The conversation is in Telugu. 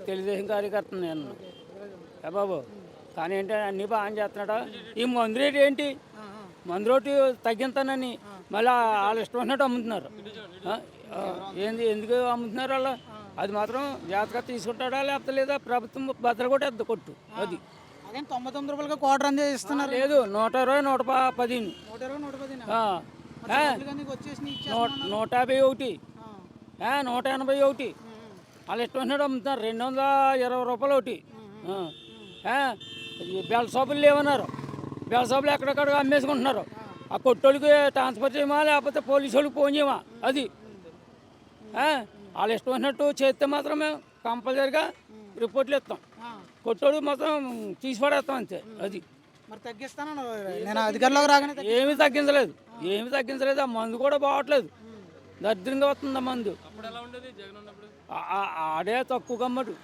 తెలుగుదేశం కార్యకర్త నేను బాబు. కానీ ఏంటంటే అన్నీ బాగా చేస్తున్నాడా. ఈ మందు రేటు ఏంటి, మందు రేటు తగ్గింతానని మళ్ళీ వాళ్ళు ఇష్టం ఉన్నట్టు అమ్ముతున్నారు. ఏంది ఎందుకు అమ్ముతున్నారు వాళ్ళు? అది మాత్రం జాగ్రత్తగా తీసుకుంటాడా లేకపోతే లేదా ప్రభుత్వం భద్ర కొట్టేద్ది కొట్టు. అది అదే 99 రూపాయలకి క్వార్టర్ అందే ఇస్తున్నారు. లేదు 120, 110, 151, 181, వాళ్ళు ఇష్టం ఉన్నట్టు అమ్ముతున్నారు. 220 రూపాయలు ఒకటి. బెల్ షాపులు లేవన్నారు, బెల్ షాపులు ఎక్కడెక్కడ అమ్మేసుకుంటున్నారు. ఆ కొట్టోళ్ళకి ట్రాన్స్ఫర్ చేయమా లేకపోతే పోలీసు వాళ్ళకి ఫోన్ చేయమా. అది వాళ్ళు ఇష్టం వచ్చినట్టు చేస్తే మాత్రమే కంపల్సరిగా రిపోర్ట్లు ఇస్తాం. కొట్టోడు మొత్తం తీసి పడేస్తాం అంతే. అది మరి తగ్గిస్తాను నేను అధికారంలోకి రాగానే ఏమీ తగ్గించలేదు. ఆ మందు కూడా బాగట్లేదు, దరిద్రంగా వస్తుంది ఆ మందు. ఆడే తక్కువ గమ్మడు.